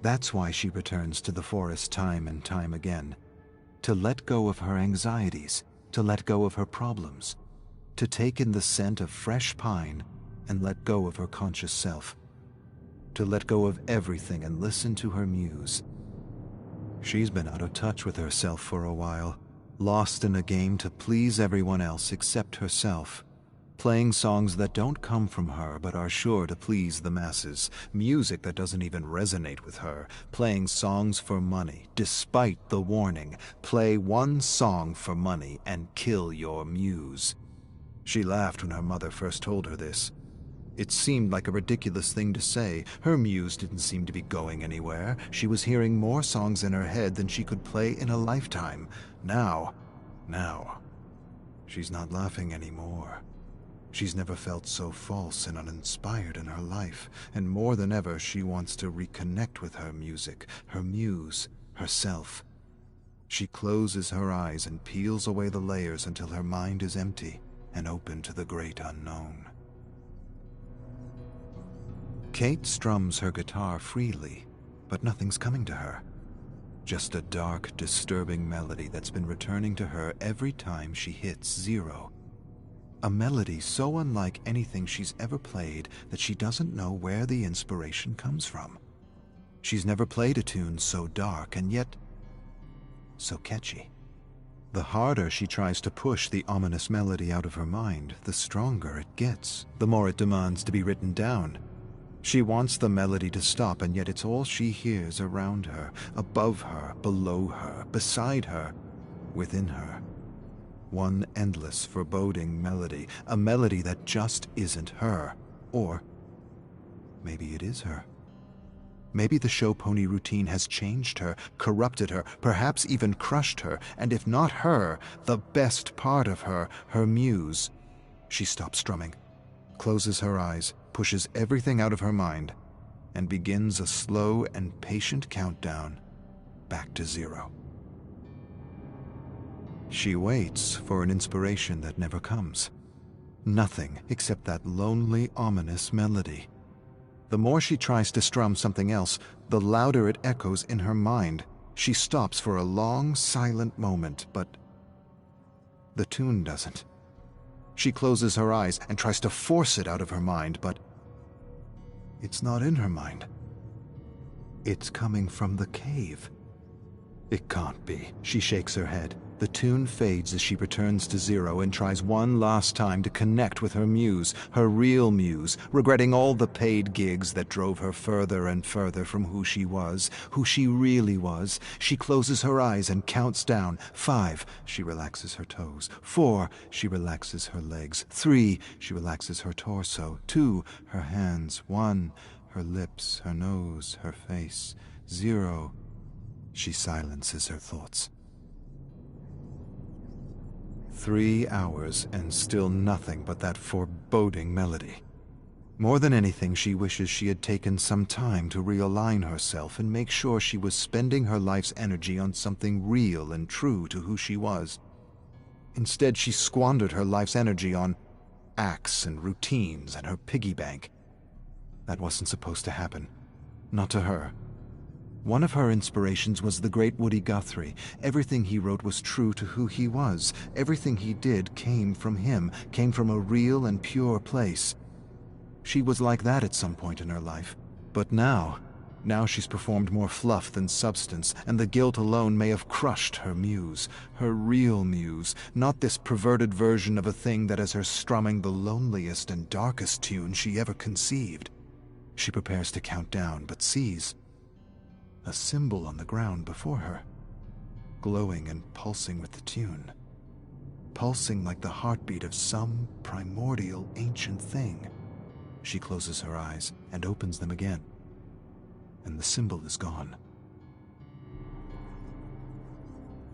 That's why she returns to the forest time and time again, to let go of her anxieties, to let go of her problems, to take in the scent of fresh pine and let go of her conscious self, to let go of everything and listen to her muse. She's been out of touch with herself for a while, lost in a game to please everyone else except herself, playing songs that don't come from her but are sure to please the masses, music that doesn't even resonate with her, playing songs for money, despite the warning, play one song for money and kill your muse. She laughed when her mother first told her this. It seemed like a ridiculous thing to say. Her muse didn't seem to be going anywhere. She was hearing more songs in her head than she could play in a lifetime. Now, she's not laughing anymore. She's never felt so false and uninspired in her life, and more than ever she wants to reconnect with her music, her muse, herself. She closes her eyes and peels away the layers until her mind is empty and open to the great unknown. Kate strums her guitar freely, but nothing's coming to her. Just a dark, disturbing melody that's been returning to her every time she hits 0. A melody so unlike anything she's ever played that she doesn't know where the inspiration comes from. She's never played a tune so dark and yet so catchy. The harder she tries to push the ominous melody out of her mind, the stronger it gets, the more it demands to be written down. She wants the melody to stop, and yet it's all she hears around her, above her, below her, beside her, within her. One endless, foreboding melody, a melody that just isn't her. Or maybe it is her. Maybe the show pony routine has changed her, corrupted her, perhaps even crushed her, and if not her, the best part of her, her muse. She stops strumming, closes her eyes, pushes everything out of her mind, and begins a slow and patient countdown back to 0. She waits for an inspiration that never comes. Nothing except that lonely, ominous melody. The more she tries to strum something else, the louder it echoes in her mind. She stops for a long, silent moment, but the tune doesn't. She closes her eyes and tries to force it out of her mind, but it's not in her mind. It's coming from the cave. It can't be. She shakes her head. The tune fades as she returns to 0 and tries one last time to connect with her muse, her real muse, regretting all the paid gigs that drove her further and further from who she was, who she really was. She closes her eyes and counts down. 5, she relaxes her toes. 4, she relaxes her legs. 3, she relaxes her torso. 2, her hands. 1, her lips, her nose, her face. 0, she silences her thoughts. 3 hours and still nothing but that foreboding melody. More than anything, she wishes she had taken some time to realign herself and make sure she was spending her life's energy on something real and true to who she was. Instead, she squandered her life's energy on acts and routines and her piggy bank. That wasn't supposed to happen. Not to her. One of her inspirations was the great Woody Guthrie. Everything he wrote was true to who he was. Everything he did came from him, came from a real and pure place. She was like that at some point in her life. But now she's performed more fluff than substance, and the guilt alone may have crushed her muse, her real muse, not this perverted version of a thing that is her strumming the loneliest and darkest tune she ever conceived. She prepares to count down, but sees a symbol on the ground before her, glowing and pulsing with the tune, pulsing like the heartbeat of some primordial ancient thing. She closes her eyes and opens them again, and the symbol is gone.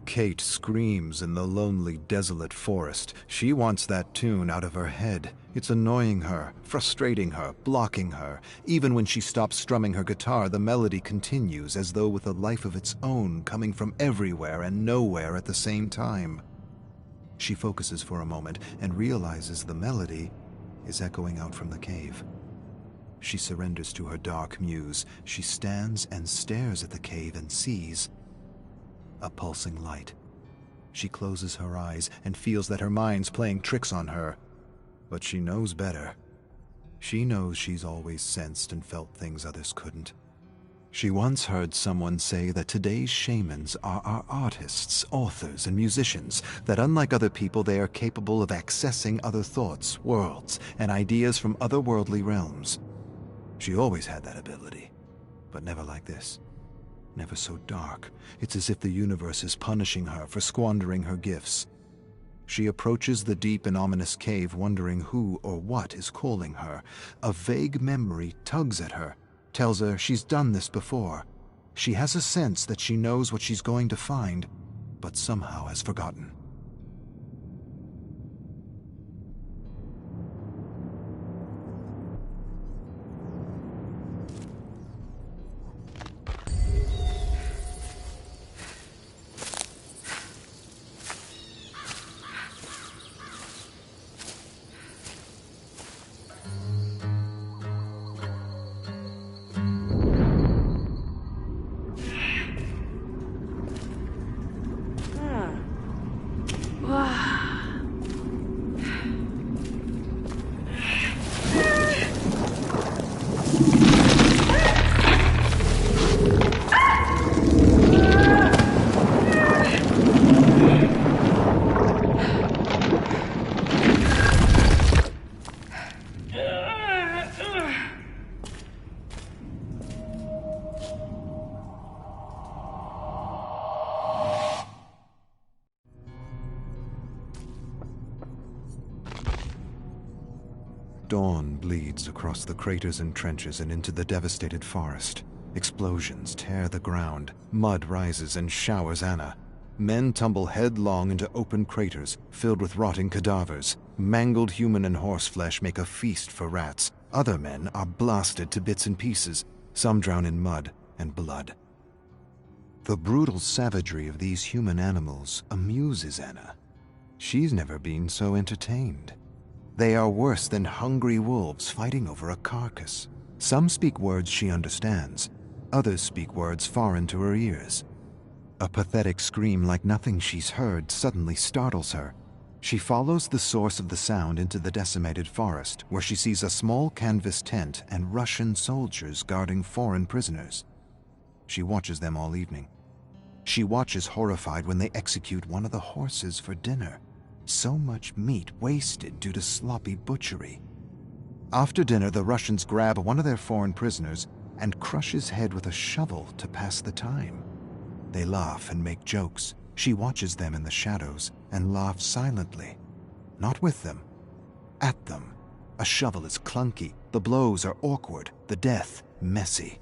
Kate screams in the lonely, desolate forest. She wants that tune out of her head. It's annoying her, frustrating her, blocking her. Even when she stops strumming her guitar, the melody continues as though with a life of its own, coming from everywhere and nowhere at the same time. She focuses for a moment and realizes the melody is echoing out from the cave. she surrenders to her dark muse. She stands and stares at the cave and sees a pulsing light. She closes her eyes and feels that her mind's playing tricks on her. But she knows better. She knows she's always sensed and felt things others couldn't. She once heard someone say that today's shamans are our artists, authors, and musicians, that unlike other people they are capable of accessing other thoughts, worlds, and ideas from otherworldly realms. She always had that ability, but never like this. Never so dark. It's as if the universe is punishing her for squandering her gifts. She approaches the deep and ominous cave, wondering who or what is calling her. A vague memory tugs at her, tells her she's done this before. She has a sense that she knows what she's going to find, but somehow has forgotten. Dawn bleeds across the craters and trenches and into the devastated forest. Explosions tear the ground. Mud rises and showers Anna. Men tumble headlong into open craters filled with rotting cadavers. Mangled human and horse flesh make a feast for rats. Other men are blasted to bits and pieces. Some drown in mud and blood. The brutal savagery of these human animals amuses Anna. She's never been so entertained. They are worse than hungry wolves fighting over a carcass. Some speak words she understands. Others speak words foreign to her ears. A pathetic scream like nothing she's heard suddenly startles her. She follows the source of the sound into the decimated forest, where she sees a small canvas tent and Russian soldiers guarding foreign prisoners. She watches them all evening. She watches horrified when they execute one of the horses for dinner. So much meat wasted due to sloppy butchery. After dinner, the Russians grab one of their foreign prisoners and crush his head with a shovel to pass the time. They laugh and make jokes. She watches them in the shadows and laughs silently. Not with them, at them. A shovel is clunky, the blows are awkward, the death messy.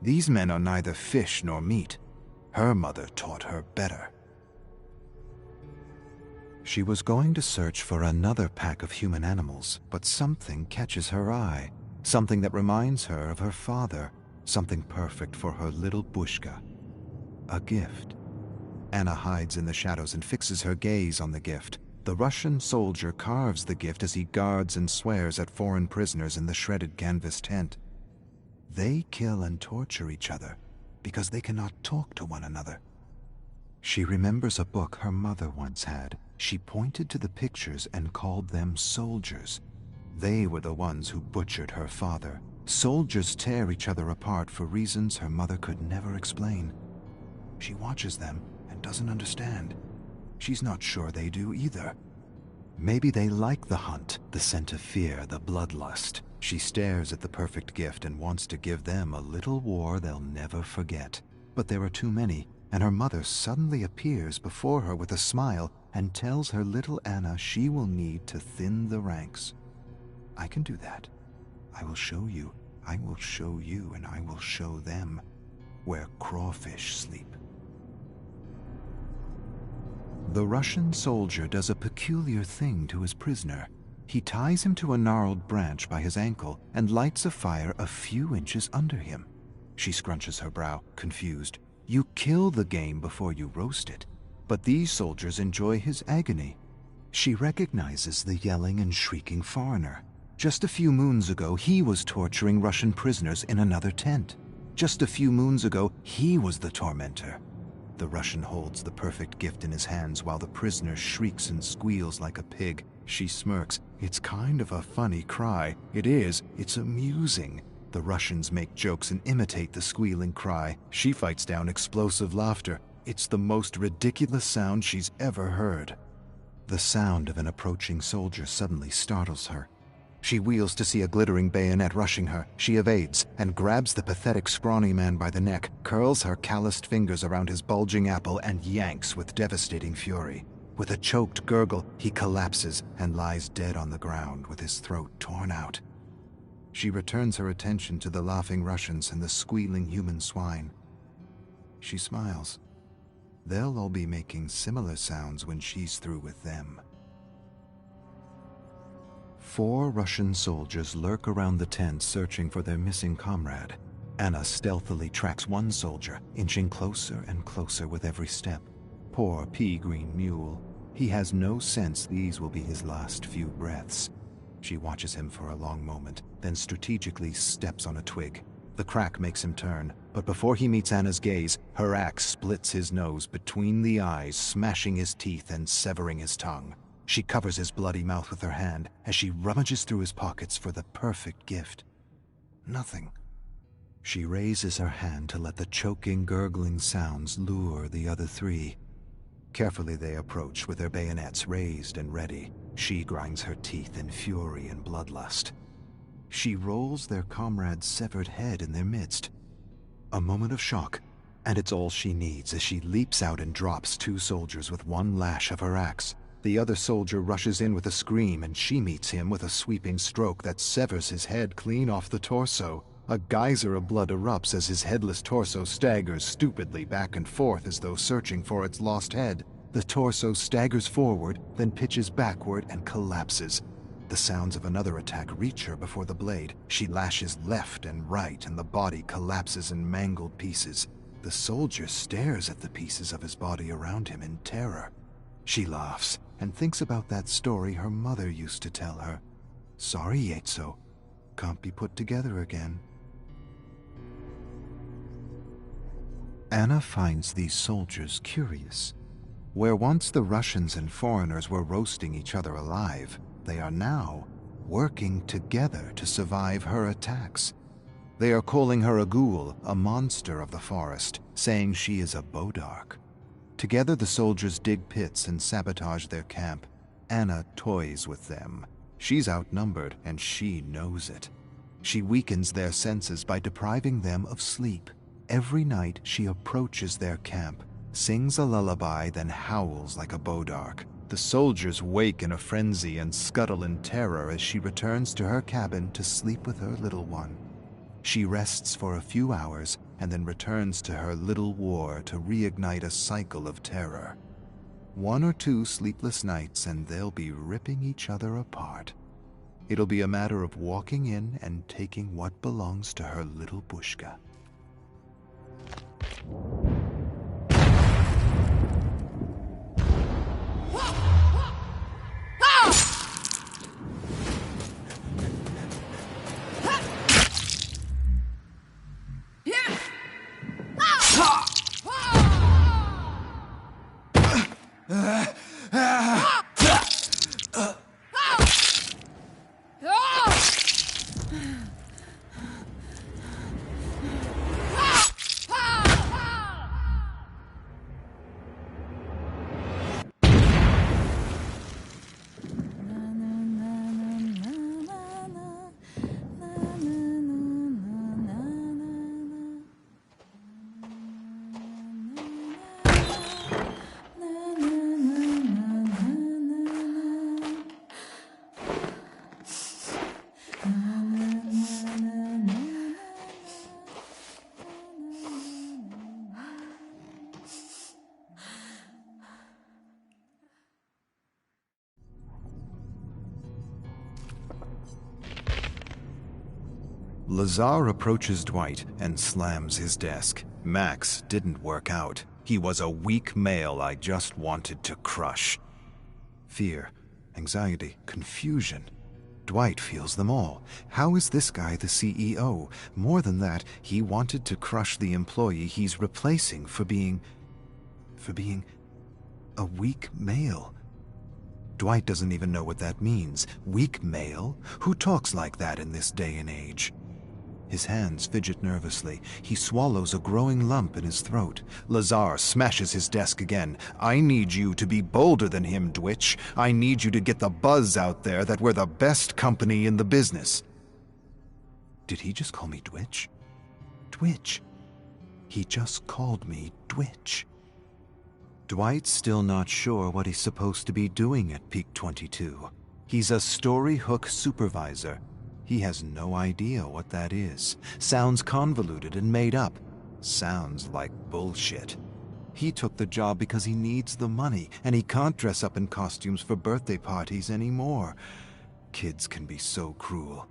These men are neither fish nor meat. Her mother taught her better. She was going to search for another pack of human animals, but something catches her eye. Something that reminds her of her father. Something perfect for her little Bushka. A gift. Anna hides in the shadows and fixes her gaze on the gift. The Russian soldier carves the gift as he guards and swears at foreign prisoners in the shredded canvas tent. They kill and torture each other because they cannot talk to one another. She remembers a book her mother once had. She pointed to the pictures and called them soldiers. They were the ones who butchered her father. Soldiers tear each other apart for reasons her mother could never explain. She watches them and doesn't understand. She's not sure they do either. Maybe they like the hunt, the scent of fear, the bloodlust. She stares at the perfect gift and wants to give them a little war they'll never forget. But there are too many, and her mother suddenly appears before her with a smile and tells her little Anna she will need to thin the ranks. I can do that. I will show you, and I will show them where crawfish sleep. The Russian soldier does a peculiar thing to his prisoner. He ties him to a gnarled branch by his ankle and lights a fire a few inches under him. She scrunches her brow, confused. You kill the game before you roast it. But these soldiers enjoy his agony. She recognizes the yelling and shrieking foreigner. Just a few moons ago, he was torturing Russian prisoners in another tent. Just a few moons ago, he was the tormentor. The Russian holds the perfect gift in his hands while the prisoner shrieks and squeals like a pig. She smirks. It's kind of a funny cry. It is. It's amusing. The Russians make jokes and imitate the squealing cry. She fights down explosive laughter. It's the most ridiculous sound she's ever heard. The sound of an approaching soldier suddenly startles her. She wheels to see a glittering bayonet rushing her. She evades and grabs the pathetic scrawny man by the neck, curls her calloused fingers around his bulging apple, and yanks with devastating fury. With a choked gurgle, he collapses and lies dead on the ground with his throat torn out. She returns her attention to the laughing Russians and the squealing human swine. She smiles. They'll all be making similar sounds when she's through with them. 4 Russian soldiers lurk around the tent searching for their missing comrade. Anna stealthily tracks one soldier, inching closer and closer with every step. Poor pea-green mule. He has no sense these will be his last few breaths. She watches him for a long moment, then strategically steps on a twig. The crack makes him turn, but before he meets Anna's gaze, her axe splits his nose between the eyes, smashing his teeth and severing his tongue. She covers his bloody mouth with her hand as she rummages through his pockets for the perfect gift. Nothing. She raises her hand to let the choking, gurgling sounds lure the other 3. Carefully they approach with their bayonets raised and ready. She grinds her teeth in fury and bloodlust. She rolls their comrade's severed head in their midst. A moment of shock, and it's all she needs as she leaps out and drops 2 soldiers with one lash of her axe. The other soldier rushes in with a scream, and she meets him with a sweeping stroke that severs his head clean off the torso. A geyser of blood erupts as his headless torso staggers stupidly back and forth as though searching for its lost head. The torso staggers forward, then pitches backward and collapses. The sounds of another attack reach her before the blade. She lashes left and right, and the body collapses in mangled pieces. The soldier stares at the pieces of his body around him in terror. She laughs and thinks about that story her mother used to tell her. Sorry, Yetso. Can't be put together again. Anna finds these soldiers curious. Where once the Russians and foreigners were roasting each other alive, they are now working together to survive her attacks. They are calling her a ghoul, a monster of the forest, saying she is a bodark. Together the soldiers dig pits and sabotage their camp. Anna toys with them. She's outnumbered, and she knows it. She weakens their senses by depriving them of sleep. Every night she approaches their camp, sings a lullaby, then howls like a bodark. The soldiers wake in a frenzy and scuttle in terror as she returns to her cabin to sleep with her little one. She rests for a few hours and then returns to her little war to reignite a cycle of terror. 1 or 2 sleepless nights and they'll be ripping each other apart. It'll be a matter of walking in and taking what belongs to her little Bushka. Lazar approaches Dwight and slams his desk. Max didn't work out. He was a weak male I just wanted to crush. Fear, anxiety, confusion. Dwight feels them all. How is this guy the CEO? More than that, he wanted to crush the employee he's replacing for being a weak male. Dwight doesn't even know what that means. Weak male? Who talks like that in this day and age? His hands fidget nervously. He swallows a growing lump in his throat. Lazar smashes his desk again. I need you to be bolder than him, Dwitch. I need you to get the buzz out there that we're the best company in the business. Did he just call me Dwitch? Dwitch. He just called me Dwitch. Dwight's still not sure what he's supposed to be doing at Peak 22. He's a story hook supervisor. He has no idea what that is. Sounds convoluted and made up. Sounds like bullshit. He took the job because he needs the money, and he can't dress up in costumes for birthday parties anymore. Kids can be so cruel.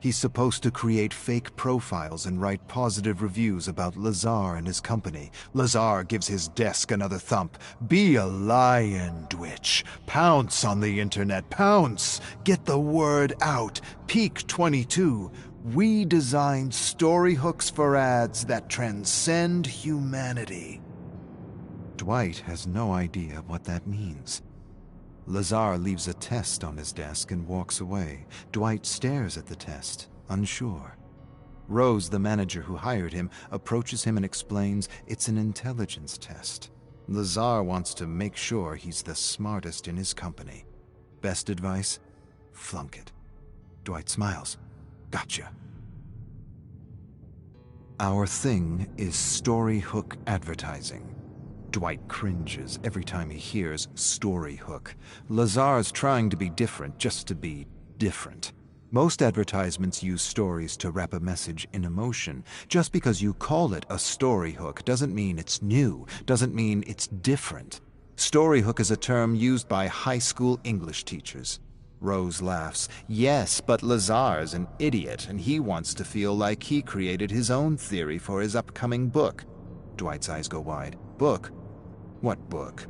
He's supposed to create fake profiles and write positive reviews about Lazar and his company. Lazar gives his desk another thump. Be a lion, Dwitch. Pounce on the internet. Pounce. Get the word out. Peak 22. We design story hooks for ads that transcend humanity. Dwight has no idea what that means. Lazar leaves a test on his desk and walks away. Dwight stares at the test, unsure. Rose, the manager who hired him, approaches him and explains it's an intelligence test. Lazar wants to make sure he's the smartest in his company. Best advice? Flunk it. Dwight smiles. Gotcha. Our thing is story hook advertising. Dwight cringes every time he hears story hook. Lazar's trying to be different just to be different. Most advertisements use stories to wrap a message in emotion. Just because you call it a story hook doesn't mean it's new, doesn't mean it's different. Story hook is a term used by high school English teachers. Rose laughs. Yes, but Lazar's an idiot, and he wants to feel like he created his own theory for his upcoming book. Dwight's eyes go wide. Book? What book?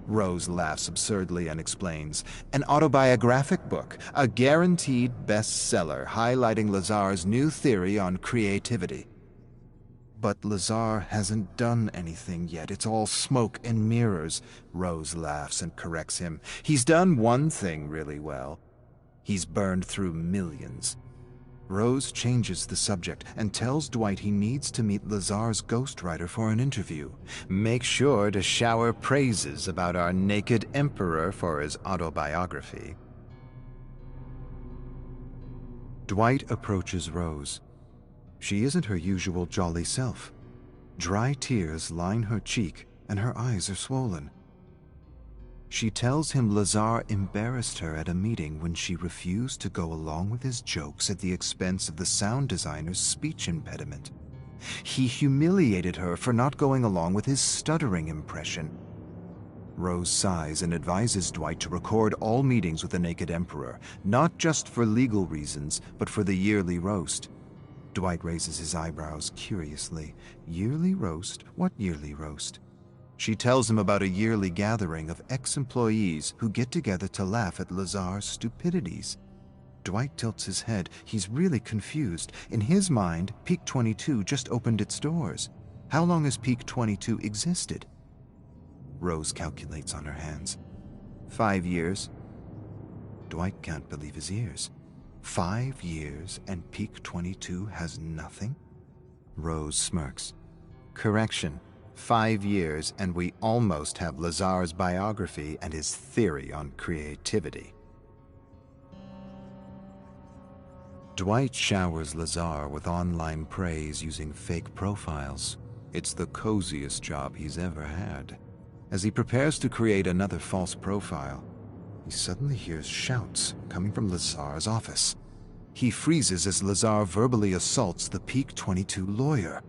Rose laughs absurdly and explains. An autobiographic book, a guaranteed bestseller highlighting Lazar's new theory on creativity. But Lazar hasn't done anything yet. It's all smoke and mirrors. Rose laughs and corrects him. He's done one thing really well. He's burned through millions. Rose changes the subject and tells Dwight he needs to meet Lazar's ghostwriter for an interview. Make sure to shower praises about our naked emperor for his autobiography. Dwight approaches Rose. She isn't her usual jolly self. Dry tears line her cheek and her eyes are swollen. She tells him Lazar embarrassed her at a meeting when she refused to go along with his jokes at the expense of the sound designer's speech impediment. He humiliated her for not going along with his stuttering impression. Rose sighs and advises Dwight to record all meetings with the Naked Emperor, not just for legal reasons, but for the yearly roast. Dwight raises his eyebrows curiously. Yearly roast? What yearly roast? She tells him about a yearly gathering of ex-employees who get together to laugh at Lazar's stupidities. Dwight tilts his head. He's really confused. In his mind, Peak 22 just opened its doors. How long has Peak 22 existed? Rose calculates on her hands. 5 years. Dwight can't believe his ears. 5 years and Peak 22 has nothing? Rose smirks. Correction. 5 years and we almost have Lazar's biography and his theory on creativity. Dwight showers Lazar with online praise using fake profiles. It's the coziest job he's ever had. As he prepares to create another false profile, he suddenly hears shouts coming from Lazar's office. He freezes as Lazar verbally assaults the Peak 22 lawyer.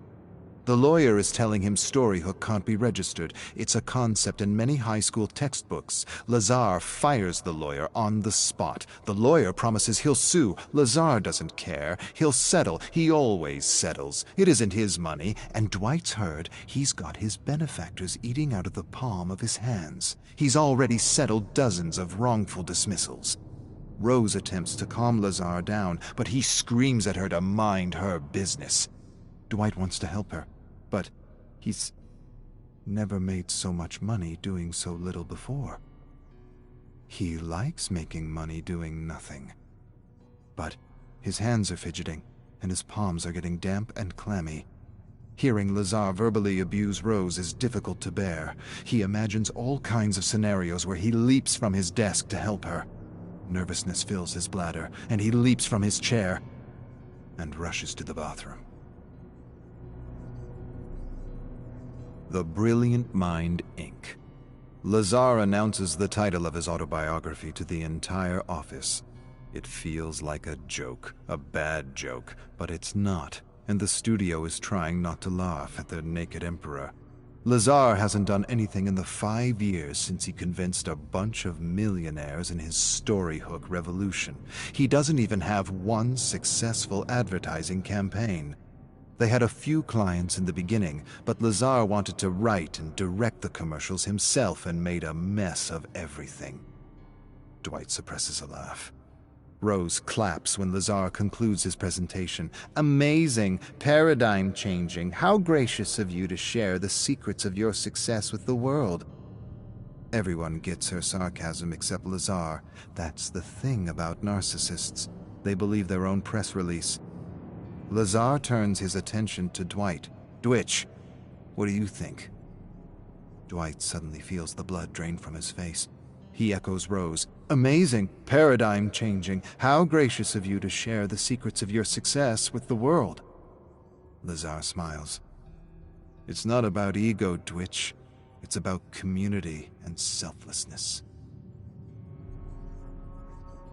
The lawyer is telling him Storyhook can't be registered. It's a concept in many high school textbooks. Lazar fires the lawyer on the spot. The lawyer promises he'll sue. Lazar doesn't care. He'll settle. He always settles. It isn't his money. And Dwight's heard he's got his benefactors eating out of the palm of his hands. He's already settled dozens of wrongful dismissals. Rose attempts to calm Lazar down, but he screams at her to mind her business. Dwight wants to help her, but he's never made so much money doing so little before. He likes making money doing nothing. But his hands are fidgeting, and his palms are getting damp and clammy. Hearing Lazar verbally abuse Rose is difficult to bear. He imagines all kinds of scenarios where he leaps from his desk to help her. Nervousness fills his bladder, and he leaps from his chair and rushes to the bathroom. The Brilliant Mind, Inc. Lazar announces the title of his autobiography to the entire office. It feels like a joke, a bad joke, but it's not, and the studio is trying not to laugh at the naked emperor. Lazar hasn't done anything in the 5 years since he convinced a bunch of millionaires in his storyhook revolution. He doesn't even have one successful advertising campaign. They had a few clients in the beginning, but Lazar wanted to write and direct the commercials himself and made a mess of everything. Dwight suppresses a laugh. Rose claps when Lazar concludes his presentation. Amazing, paradigm-changing. How gracious of you to share the secrets of your success with the world. Everyone gets her sarcasm except Lazar. That's the thing about narcissists. They believe their own press release. Lazar turns his attention to Dwight. Dwitch, what do you think? Dwight suddenly feels the blood drain from his face. He echoes Rose. Amazing, paradigm-changing. How gracious of you to share the secrets of your success with the world. Lazar smiles. It's not about ego, Dwitch. It's about community and selflessness.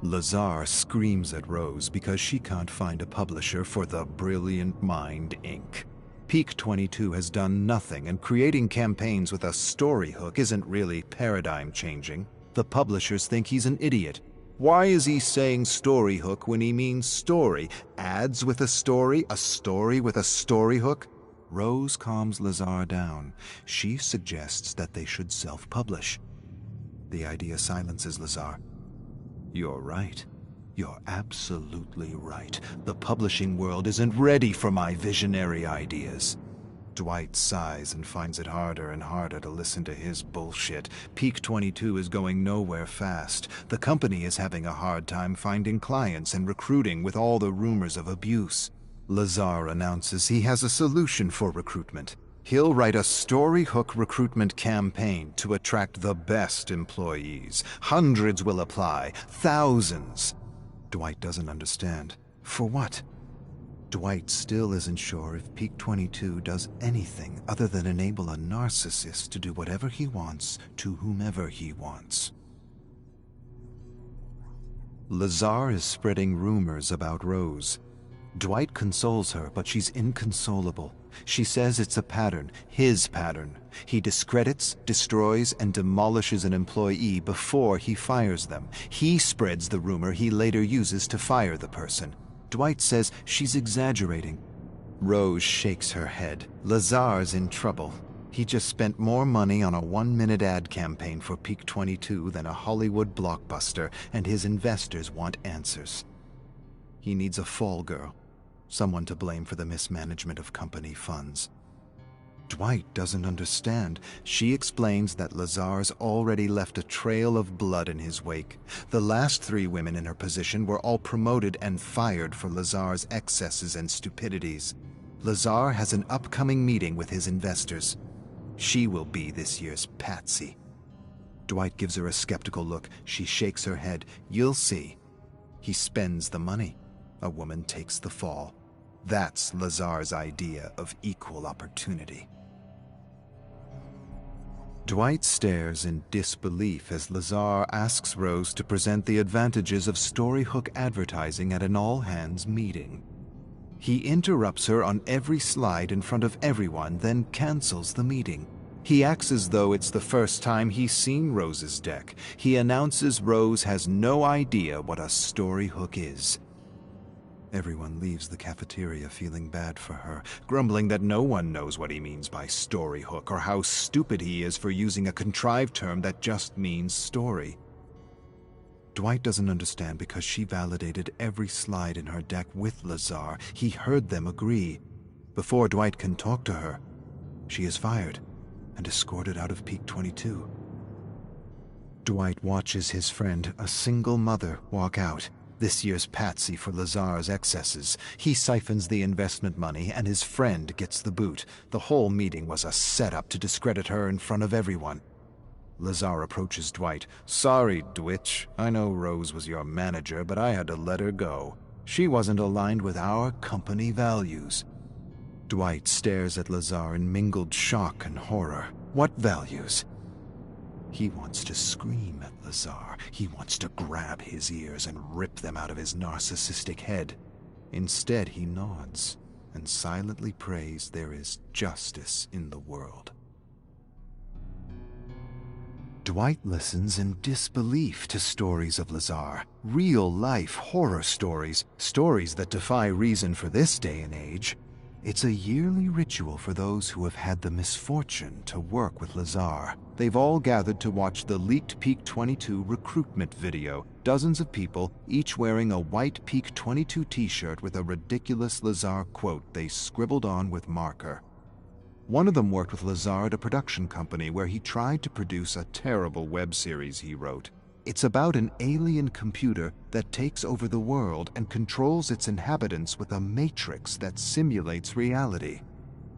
Lazar screams at Rose because she can't find a publisher for The Brilliant Mind, Inc. Peak 22 has done nothing, and creating campaigns with a story hook isn't really paradigm-changing. The publishers think he's an idiot. Why is he saying story hook when he means story? Ads with a story with a story hook? Rose calms Lazar down. She suggests that they should self-publish. The idea silences Lazar. You're right. You're absolutely right. The publishing world isn't ready for my visionary ideas. Dwight sighs and finds it harder and harder to listen to his bullshit. Peak 22 is going nowhere fast. The company is having a hard time finding clients and recruiting with all the rumors of abuse. Lazar announces he has a solution for recruitment. He'll write a story hook recruitment campaign to attract the best employees. Hundreds will apply, thousands. Dwight doesn't understand. For what? Dwight still isn't sure if Peak 22 does anything other than enable a narcissist to do whatever he wants to whomever he wants. Lazar is spreading rumors about Rose. Dwight consoles her, but she's inconsolable. She says it's a pattern, his pattern. He discredits, destroys, and demolishes an employee before he fires them. He spreads the rumor he later uses to fire the person. Dwight says she's exaggerating. Rose shakes her head. Lazar's in trouble. He just spent more money on a 1-minute ad campaign for Peak 22 than a Hollywood blockbuster, and his investors want answers. He needs a fall girl, someone to blame for the mismanagement of company funds. Dwight doesn't understand. She explains that Lazar's already left a trail of blood in his wake. The last 3 women in her position were all promoted and fired for Lazar's excesses and stupidities. Lazar has an upcoming meeting with his investors. She will be this year's patsy. Dwight gives her a skeptical look. She shakes her head. You'll see. He spends the money. A woman takes the fall. That's Lazar's idea of equal opportunity. Dwight stares in disbelief as Lazar asks Rose to present the advantages of storyhook advertising at an all-hands meeting. He interrupts her on every slide in front of everyone, then cancels the meeting. He acts as though it's the first time he's seen Rose's deck. He announces Rose has no idea what a storyhook is. Everyone leaves the cafeteria feeling bad for her, grumbling that no one knows what he means by storyhook or how stupid he is for using a contrived term that just means story. Dwight doesn't understand because she validated every slide in her deck with Lazar. He heard them agree. Before Dwight can talk to her, she is fired and escorted out of Peak 22. Dwight watches his friend, a single mother, walk out. This year's patsy for Lazar's excesses. He siphons the investment money and his friend gets the boot. The whole meeting was a setup to discredit her in front of everyone. Lazar approaches Dwight. "Sorry, Dwitch. I know Rose was your manager, but I had to let her go. She wasn't aligned with our company values." Dwight stares at Lazar in mingled shock and horror. What values? He wants to scream at Lazar. He wants to grab his ears and rip them out of his narcissistic head. Instead, he nods and silently prays there is justice in the world. Dwight listens in disbelief to stories of Lazar. Real-life horror stories. Stories that defy reason for this day and age. It's a yearly ritual for those who have had the misfortune to work with Lazar. They've all gathered to watch the leaked Peak 22 recruitment video. Dozens of people, each wearing a white Peak 22 t-shirt with a ridiculous Lazar quote they scribbled on with marker. One of them worked with Lazar at a production company where he tried to produce a terrible web series he wrote. It's about an alien computer that takes over the world and controls its inhabitants with a matrix that simulates reality.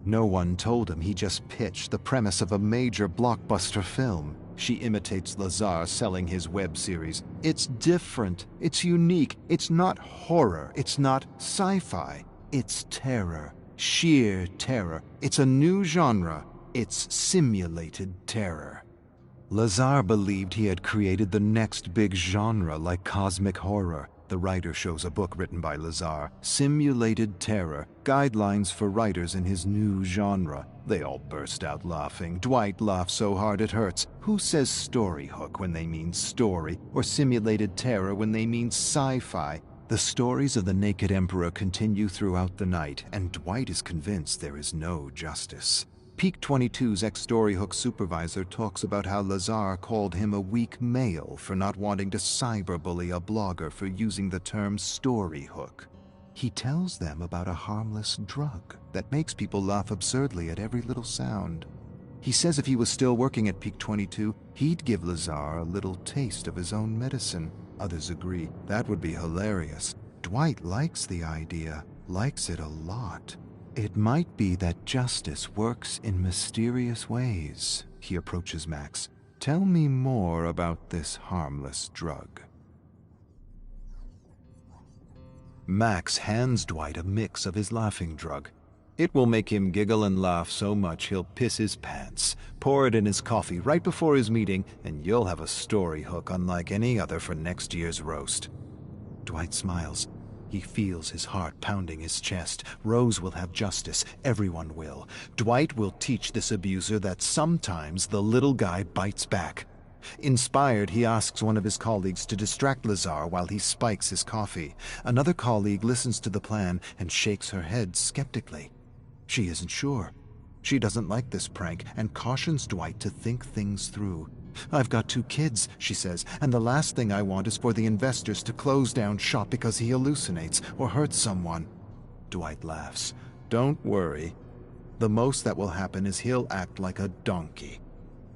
No one told him he just pitched the premise of a major blockbuster film. She imitates Lazar selling his web series. It's different. It's unique. It's not horror. It's not sci-fi. It's terror. Sheer terror. It's a new genre. It's simulated terror. Lazar believed he had created the next big genre like cosmic horror. The writer shows a book written by Lazar, Simulated Terror, Guidelines for Writers in His New Genre. They all burst out laughing. Dwight laughs so hard it hurts. Who says story hook when they mean story, or simulated terror when they mean sci-fi? The stories of the Naked Emperor continue throughout the night, and Dwight is convinced there is no justice. Peak 22's ex-Storyhook supervisor talks about how Lazar called him a weak male for not wanting to cyberbully a blogger for using the term Storyhook. He tells them about a harmless drug that makes people laugh absurdly at every little sound. He says if he was still working at Peak 22, he'd give Lazar a little taste of his own medicine. Others agree. That would be hilarious. Dwight likes the idea, likes it a lot. It might be that justice works in mysterious ways. He approaches Max. Tell me more about this harmless drug. Max hands Dwight a mix of his laughing drug. It will make him giggle and laugh so much he'll piss his pants. Pour it in his coffee right before his meeting, and you'll have a story hook unlike any other for next year's roast. Dwight smiles. He feels his heart pounding his chest. Rose will have justice. Everyone will. Dwight will teach this abuser that sometimes the little guy bites back. Inspired, he asks one of his colleagues to distract Lazar while he spikes his coffee. Another colleague listens to the plan and shakes her head skeptically. She isn't sure. She doesn't like this prank and cautions Dwight to think things through. "I've got 2 kids," she says, "and the last thing I want is for the investors to close down shop because he hallucinates or hurts someone." Dwight laughs. "Don't worry. The most that will happen is he'll act like a donkey."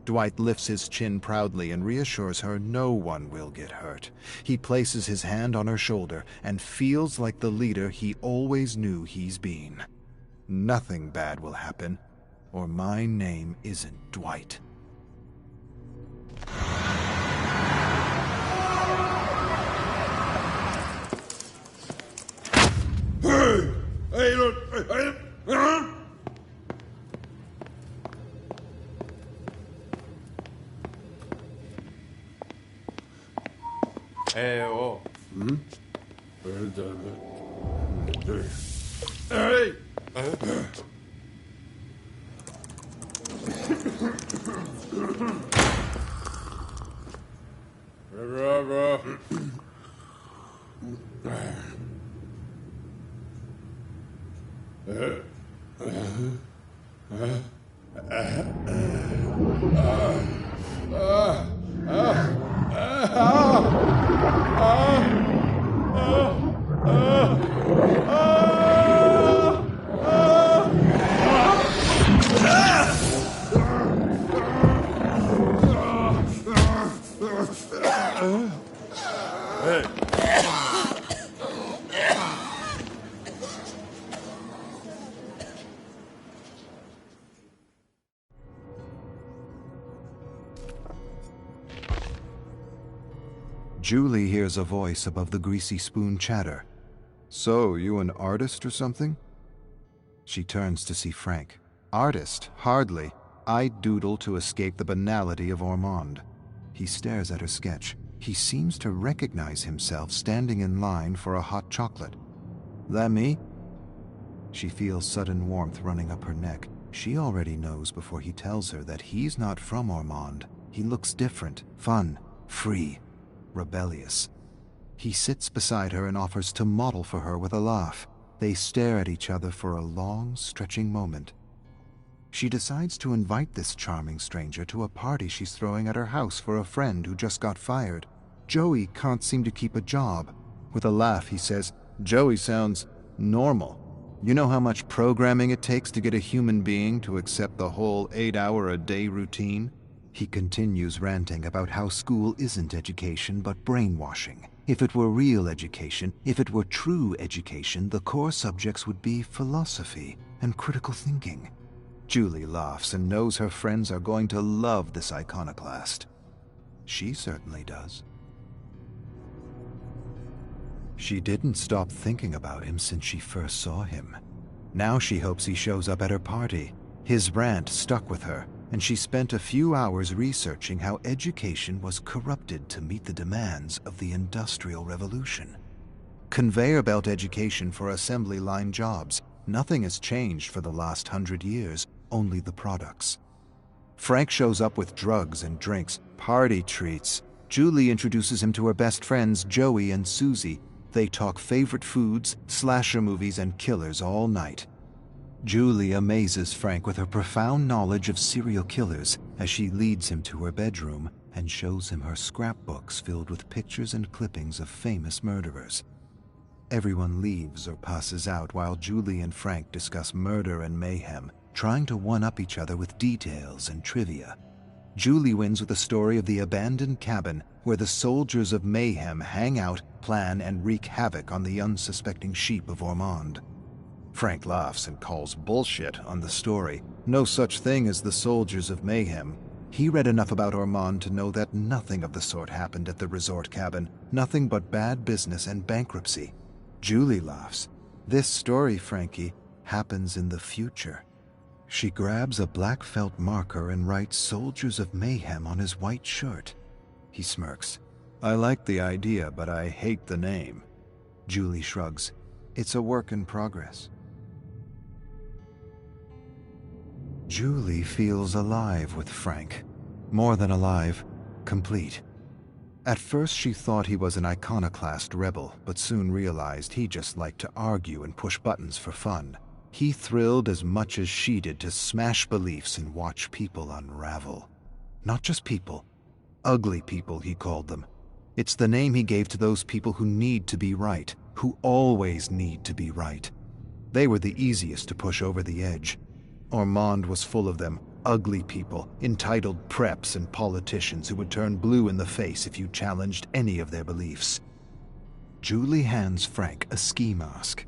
Dwight lifts his chin proudly and reassures her no one will get hurt. He places his hand on her shoulder and feels like the leader he always knew he's been. "Nothing bad will happen, or my name isn't Dwight." Hey, look! Hey, oh. Hey! Julie hears a voice above the greasy spoon chatter. "So, you an artist or something?" She turns to see Frank. "Artist? Hardly. I doodle to escape the banality of Ormond." He stares at her sketch. He seems to recognize himself standing in line for a hot chocolate. "That me?" She feels sudden warmth running up her neck. She already knows before he tells her that he's not from Ormond. He looks different, fun, free, rebellious. He sits beside her and offers to model for her with a laugh. They stare at each other for a long, stretching moment. She decides to invite this charming stranger to a party she's throwing at her house for a friend who just got fired. Joey can't seem to keep a job. With a laugh, he says, "Joey sounds normal. You know how much programming it takes to get a human being to accept the whole 8-hour-a-day routine?" He continues ranting about how school isn't education but brainwashing. If it were real education, if it were true education, the core subjects would be philosophy and critical thinking. Julie laughs and knows her friends are going to love this iconoclast. She certainly does. She didn't stop thinking about him since she first saw him. Now she hopes he shows up at her party. His rant stuck with her, and she spent a few hours researching how education was corrupted to meet the demands of the Industrial Revolution. Conveyor belt education for assembly line jobs. Nothing has changed for the last 100 years, only the products. Frank shows up with drugs and drinks, party treats. Julie introduces him to her best friends, Joey and Susie. They talk favorite foods, slasher movies, and killers all night. Julie amazes Frank with her profound knowledge of serial killers as she leads him to her bedroom and shows him her scrapbooks filled with pictures and clippings of famous murderers. Everyone leaves or passes out while Julie and Frank discuss murder and mayhem, trying to one-up each other with details and trivia. Julie wins with a story of the abandoned cabin where the soldiers of mayhem hang out, plan, and wreak havoc on the unsuspecting sheep of Ormond. Frank laughs and calls bullshit on the story. No such thing as the soldiers of mayhem. He read enough about Ormond to know that nothing of the sort happened at the resort cabin, nothing but bad business and bankruptcy. Julie laughs. "This story, Frankie, happens in the future." She grabs a black felt marker and writes "Soldiers of Mayhem" on his white shirt. He smirks. "I like the idea, but I hate the name." Julie shrugs. "It's a work in progress." Julie feels alive with Frank. More than alive, complete. At first she thought he was an iconoclast rebel, but soon realized he just liked to argue and push buttons for fun. He thrilled as much as she did to smash beliefs and watch people unravel. Not just people. Ugly people, he called them. It's the name he gave to those people who need to be right, who always need to be right. They were the easiest to push over the edge. Ormond was full of them, ugly people, entitled preps and politicians who would turn blue in the face if you challenged any of their beliefs. Julie hands Frank a ski mask.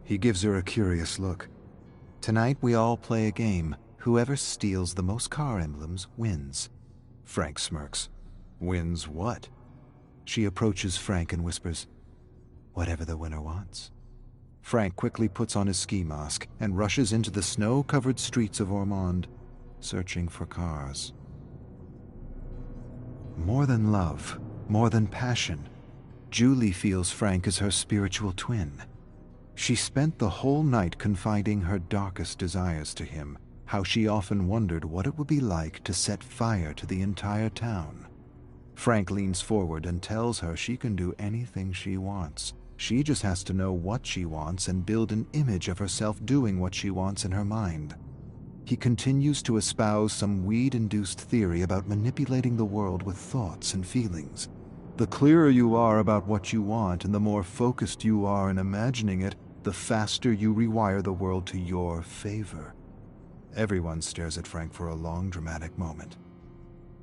He gives her a curious look. "Tonight we all play a game. Whoever steals the most car emblems wins." Frank smirks. "Wins what?" She approaches Frank and whispers, "Whatever the winner wants." Frank quickly puts on his ski mask and rushes into the snow-covered streets of Ormond, searching for cars. More than love, more than passion, Julie feels Frank as her spiritual twin. She spent the whole night confiding her darkest desires to him, how she often wondered what it would be like to set fire to the entire town. Frank leans forward and tells her she can do anything she wants. She just has to know what she wants and build an image of herself doing what she wants in her mind. He continues to espouse some weed-induced theory about manipulating the world with thoughts and feelings. The clearer you are about what you want and the more focused you are in imagining it, the faster you rewire the world to your favor. Everyone stares at Frank for a long, dramatic moment.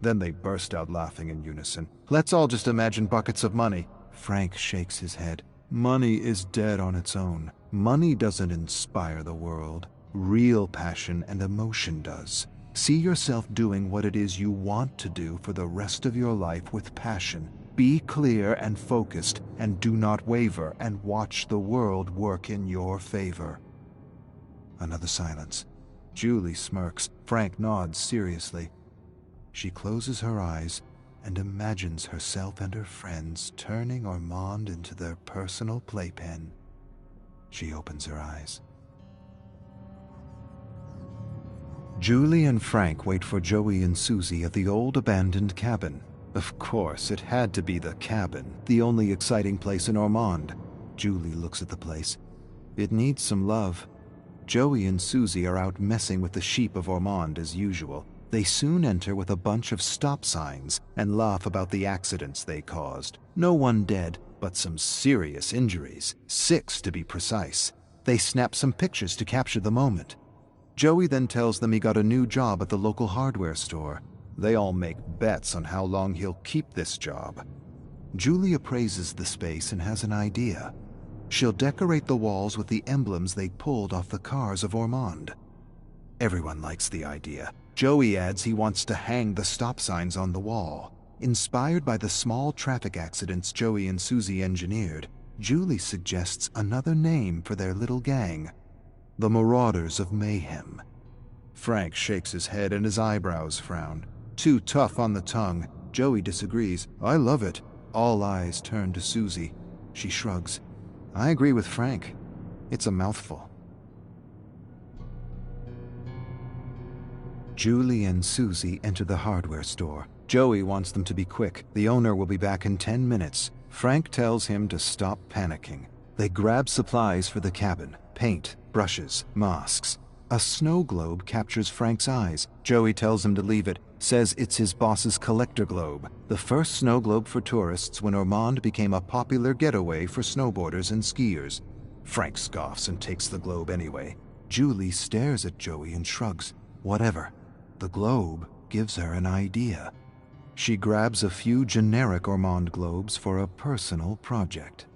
Then they burst out laughing in unison. "Let's all just imagine buckets of money." Frank shakes his head. "Money is dead on its own. Money doesn't inspire the world. Real passion and emotion does. See yourself doing what it is you want to do for the rest of your life with passion. Be clear and focused, and do not waver, and watch the world work in your favor." Another silence. Julie smirks. Frank nods seriously. She closes her eyes and imagines herself and her friends turning Ormond into their personal playpen. She opens her eyes. Julie and Frank wait for Joey and Susie at the old abandoned cabin. Of course, it had to be the cabin, the only exciting place in Ormond. Julie looks at the place. It needs some love. Joey and Susie are out messing with the sheep of Ormond as usual. They soon enter with a bunch of stop signs and laugh about the accidents they caused. No one dead, but some serious injuries, 6 to be precise. They snap some pictures to capture the moment. Joey then tells them he got a new job at the local hardware store. They all make bets on how long he'll keep this job. Julie appraises the space and has an idea. She'll decorate the walls with the emblems they pulled off the cars of Ormond. Everyone likes the idea. Joey adds he wants to hang the stop signs on the wall. Inspired by the small traffic accidents Joey and Susie engineered, Julie suggests another name for their little gang: the Marauders of Mayhem. Frank shakes his head and his eyebrows frown. Too tough on the tongue. Joey disagrees. "I love it." All eyes turn to Susie. She shrugs. "I agree with Frank. It's a mouthful." Julie and Susie enter the hardware store. Joey wants them to be quick. The owner will be back in 10 minutes. Frank tells him to stop panicking. They grab supplies for the cabin: paint, brushes, masks. A snow globe captures Frank's eyes. Joey tells him to leave it, says it's his boss's collector globe, the first snow globe for tourists when Ormond became a popular getaway for snowboarders and skiers. Frank scoffs and takes the globe anyway. Julie stares at Joey and shrugs. Whatever. The globe gives her an idea. She grabs a few generic Ormond globes for a personal project.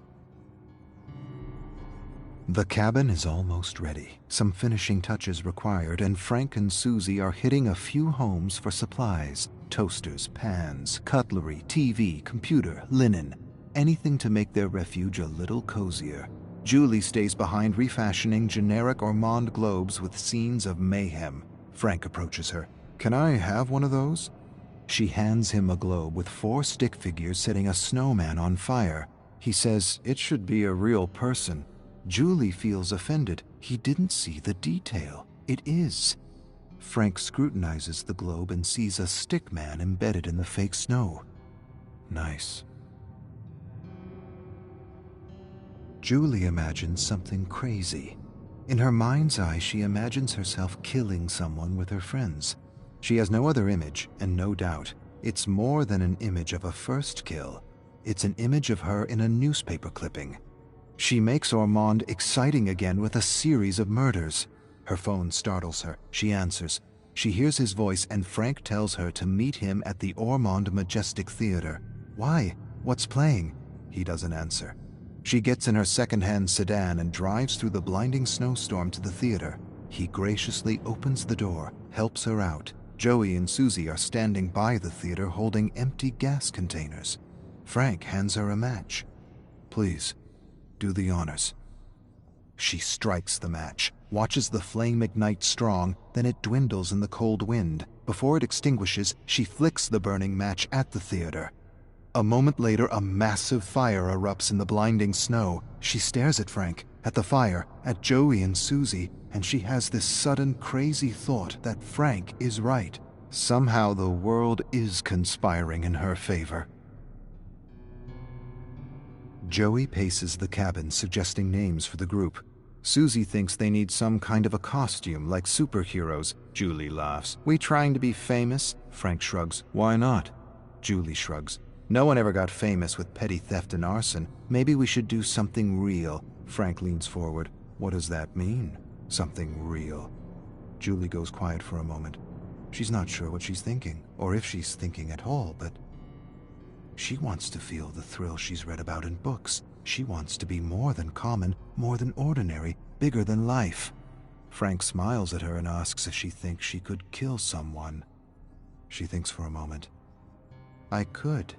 The cabin is almost ready. Some finishing touches required, and Frank and Susie are hitting a few homes for supplies: toasters, pans, cutlery, TV, computer, linen, anything to make their refuge a little cozier. Julie stays behind refashioning generic Ormond globes with scenes of mayhem. Frank approaches her. "Can I have one of those?" She hands him a globe with 4 stick figures setting a snowman on fire. He says it should be a real person. Julie feels offended. He didn't see the detail. It is. Frank scrutinizes the globe and sees a stick man embedded in the fake snow. Nice. Julie imagines something crazy. In her mind's eye, she imagines herself killing someone with her friends. She has no other image, and no doubt, it's more than an image of a first kill. It's an image of her in a newspaper clipping. She makes Ormond exciting again with a series of murders. Her phone startles her. She answers. She hears his voice, and Frank tells her to meet him at the Ormond Majestic Theater. Why? What's playing? He doesn't answer. She gets in her second-hand sedan and drives through the blinding snowstorm to the theater. He graciously opens the door, helps her out. Joey and Susie are standing by the theater holding empty gas containers. Frank hands her a match. "Please, do the honors." She strikes the match, watches the flame ignite strong, then it dwindles in the cold wind. Before it extinguishes, she flicks the burning match at the theater. A moment later, a massive fire erupts in the blinding snow. She stares at Frank, at the fire, at Joey and Susie, and she has this sudden crazy thought that Frank is right. Somehow the world is conspiring in her favor. Joey paces the cabin, suggesting names for the group. Susie thinks they need some kind of a costume, like superheroes. Julie laughs. "We trying to be famous?" Frank shrugs. "Why not?" Julie shrugs. "No one ever got famous with petty theft and arson. Maybe we should do something real." Frank leans forward. "What does that mean? Something real?" Julie goes quiet for a moment. She's not sure what she's thinking, or if she's thinking at all, but she wants to feel the thrill she's read about in books. She wants to be more than common, more than ordinary, bigger than life. Frank smiles at her and asks if she thinks she could kill someone. She thinks for a moment. "I could.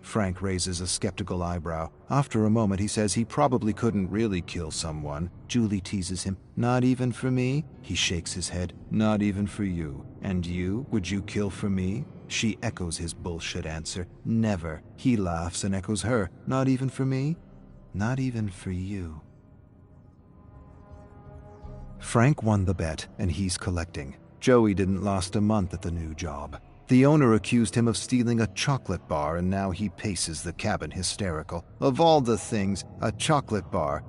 Frank raises a skeptical eyebrow. After a moment, he says he probably couldn't really kill someone. Julie teases him. Not even for me? He shakes his head. Not even for you. And you? Would you kill for me? She echoes his bullshit answer. Never. He laughs and echoes her. Not even for me? Not even for you. Frank won the bet, and he's collecting. Joey didn't last a month at the new job. The owner accused him of stealing a chocolate bar, and now he paces the cabin hysterical. Of all the things, a chocolate bar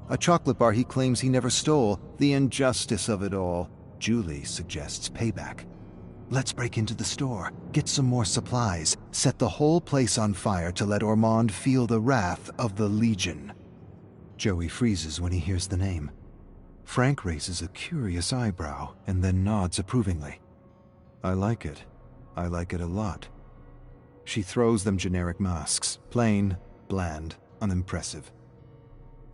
he claims he never stole. The injustice of it all. Julie suggests payback. Let's break into the store, get some more supplies, set the whole place on fire to let Ormond feel the wrath of the Legion. Joey freezes when he hears the name. Frank raises a curious eyebrow and then nods approvingly. I like it. I like it a lot. She throws them generic masks. Plain, bland, unimpressive.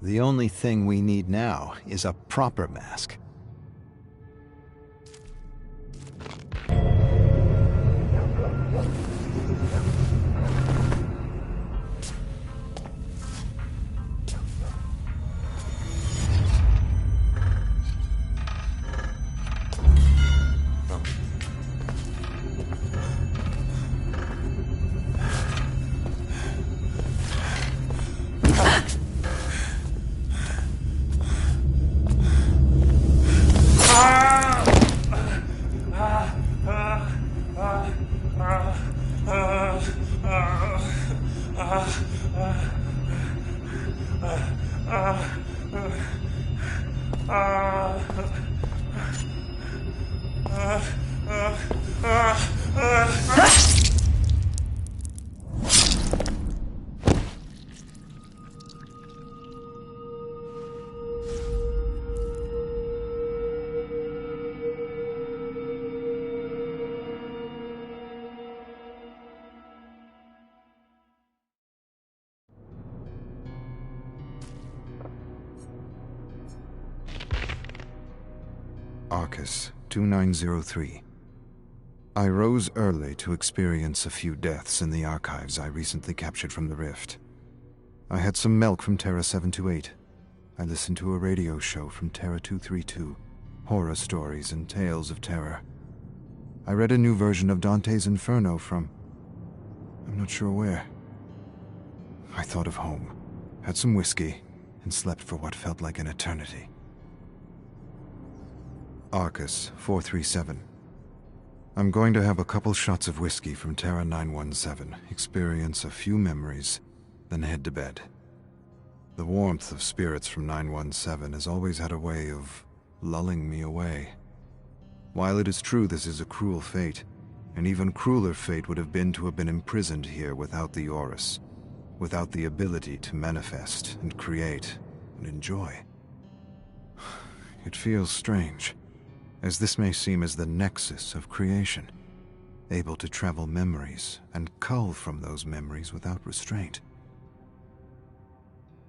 The only thing we need now is a proper mask. Arcus 2903. I rose early to experience a few deaths in the archives I recently captured from the Rift. I had some milk from Terra 728. I listened to a radio show from Terra 232, horror stories and tales of terror. I read a new version of Dante's Inferno from... I'm not sure where. I thought of home, had some whiskey, and slept for what felt like an eternity. Arcus 437. I'm going to have a couple shots of whiskey from Terra 917, experience a few memories, then head to bed. The warmth of spirits from 917 has always had a way of lulling me away. While it is true this is a cruel fate, an even crueler fate would have been to have been imprisoned here without the Aurus, without the ability to manifest and create and enjoy. It feels strange, as this may seem as the nexus of creation, able to travel memories and cull from those memories without restraint.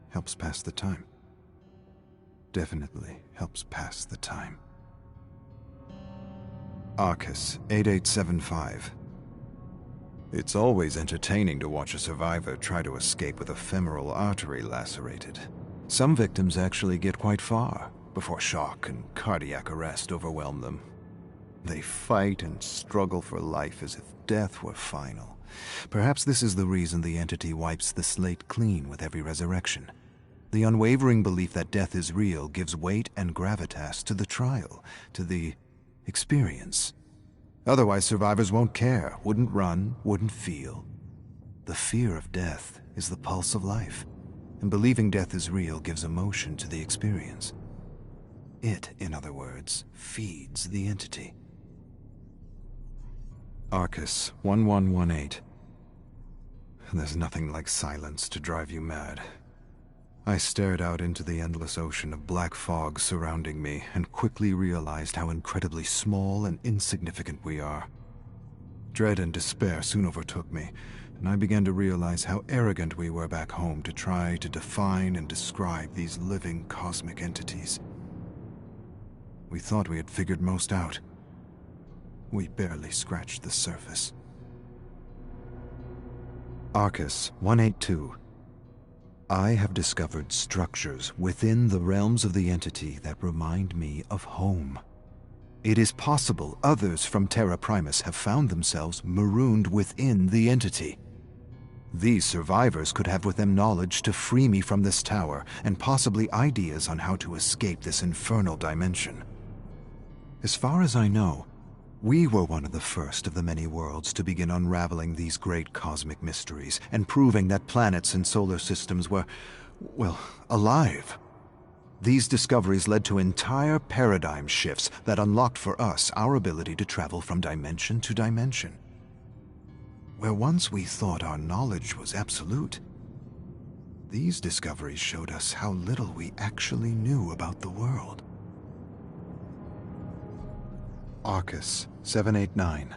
Helps pass the time. Definitely helps pass the time. Arcus 8875. It's always entertaining to watch a survivor try to escape with a femoral artery lacerated. Some victims actually get quite far before shock and cardiac arrest overwhelm them. They fight and struggle for life as if death were final. Perhaps this is the reason the entity wipes the slate clean with every resurrection. The unwavering belief that death is real gives weight and gravitas to the trial, to the experience. Otherwise, survivors won't care, wouldn't run, wouldn't feel. The fear of death is the pulse of life, and believing death is real gives emotion to the experience. It, in other words, feeds the entity. Arcus 1118. There's nothing like silence to drive you mad. I stared out into the endless ocean of black fog surrounding me and quickly realized how incredibly small and insignificant we are. Dread and despair soon overtook me, and I began to realize how arrogant we were back home to try to define and describe these living cosmic entities. We thought we had figured most out. We barely scratched the surface. Arcus 182. I have discovered structures within the realms of the entity that remind me of home. It is possible others from Terra Primus have found themselves marooned within the entity. These survivors could have with them knowledge to free me from this tower, and possibly ideas on how to escape this infernal dimension. As far as I know, we were one of the first of the many worlds to begin unraveling these great cosmic mysteries and proving that planets and solar systems were, well, alive. These discoveries led to entire paradigm shifts that unlocked for us our ability to travel from dimension to dimension. Where once we thought our knowledge was absolute, these discoveries showed us how little we actually knew about the world. Arcus 789.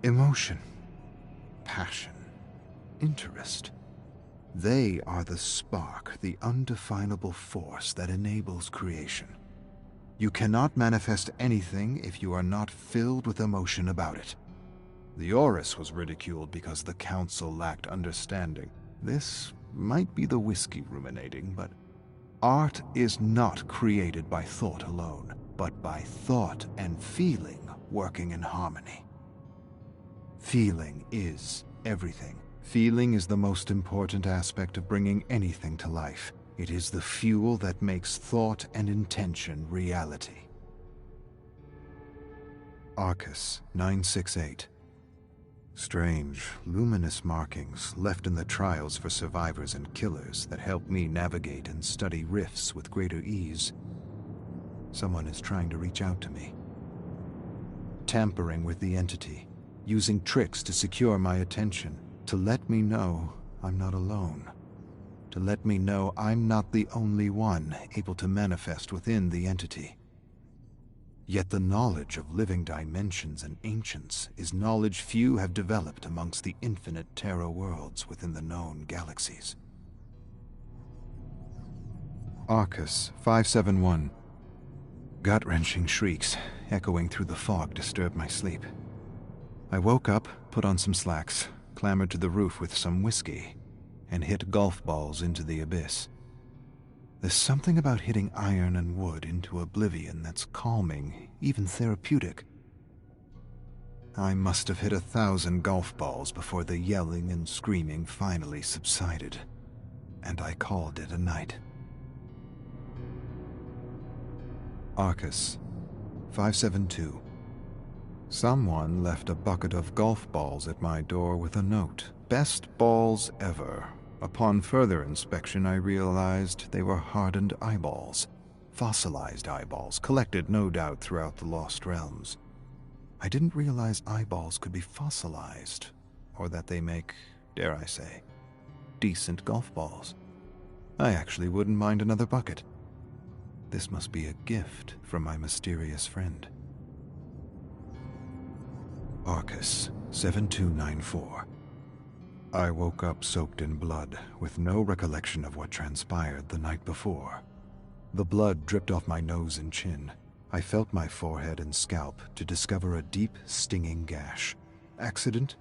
Emotion, passion, interest. They are the spark, the undefinable force that enables creation. You cannot manifest anything if you are not filled with emotion about it. The Orus was ridiculed because the Council lacked understanding. This might be the whiskey ruminating, but art is not created by thought alone, but by thought and feeling working in harmony. Feeling is everything. Feeling is the most important aspect of bringing anything to life. It is the fuel that makes thought and intention reality. Arcus 968. Strange, luminous markings left in the trials for survivors and killers that help me navigate and study rifts with greater ease. Someone is trying to reach out to me. Tampering with the entity, using tricks to secure my attention, to let me know I'm not alone. To let me know I'm not the only one able to manifest within the entity. Yet the knowledge of living dimensions and ancients is knowledge few have developed amongst the infinite Terra worlds within the known galaxies. Arcus 571. Gut-wrenching shrieks echoing through the fog disturbed my sleep. I woke up, put on some slacks, clambered to the roof with some whiskey, and hit golf balls into the abyss. There's something about hitting iron and wood into oblivion that's calming, even therapeutic. I must have hit 1,000 golf balls before the yelling and screaming finally subsided, and I called it a night. Arcus 572. Someone left a bucket of golf balls at my door with a note. Best balls ever. Upon further inspection, I realized they were hardened eyeballs. Fossilized eyeballs, collected no doubt throughout the Lost Realms. I didn't realize eyeballs could be fossilized, or that they make, dare I say, decent golf balls. I actually wouldn't mind another bucket. This must be a gift from my mysterious friend. Arcus 7294. I woke up soaked in blood, with no recollection of what transpired the night before. The blood dripped off my nose and chin. I felt my forehead and scalp to discover a deep, stinging gash. Accident?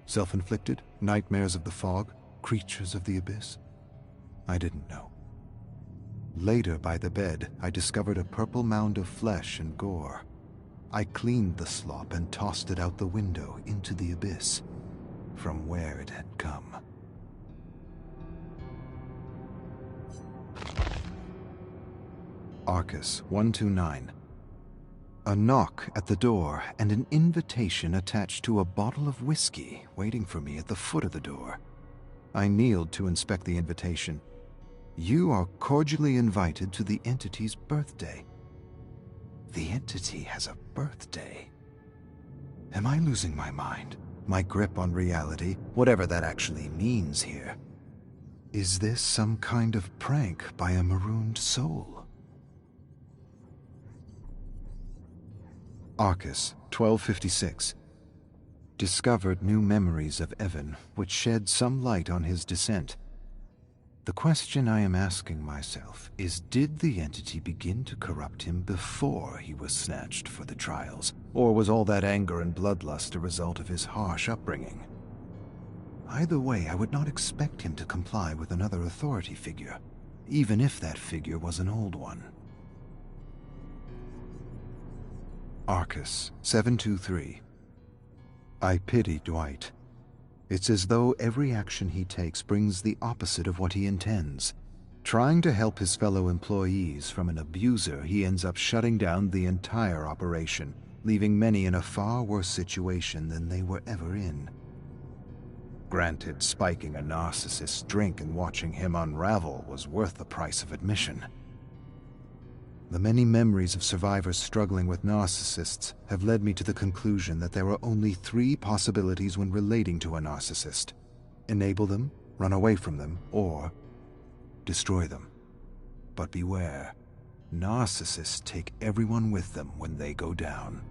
Self-inflicted? Nightmares of the fog? Creatures of the abyss? I didn't know. Later, by the bed, I discovered a purple mound of flesh and gore. I cleaned the slop and tossed it out the window into the abyss, from where it had come. Arcus 129. A knock at the door and an invitation attached to a bottle of whiskey waiting for me at the foot of the door. I kneeled to inspect the invitation. You are cordially invited to the entity's birthday. The entity has a birthday. Am I losing my mind? My grip on reality, whatever that actually means here. Is this some kind of prank by a marooned soul? Arcus 1256. Discovered new memories of Evan, which shed some light on his descent. The question I am asking myself is, did the entity begin to corrupt him before he was snatched for the trials, or was all that anger and bloodlust a result of his harsh upbringing? Either way, I would not expect him to comply with another authority figure, even if that figure was an old one. Arcus, 723. I pity Dwight. It's as though every action he takes brings the opposite of what he intends. Trying to help his fellow employees from an abuser, he ends up shutting down the entire operation, leaving many in a far worse situation than they were ever in. Granted, spiking a narcissist's drink and watching him unravel was worth the price of admission. The many memories of survivors struggling with narcissists have led me to the conclusion that there are only 3 possibilities when relating to a narcissist: enable them, run away from them, or destroy them. But beware, narcissists take everyone with them when they go down.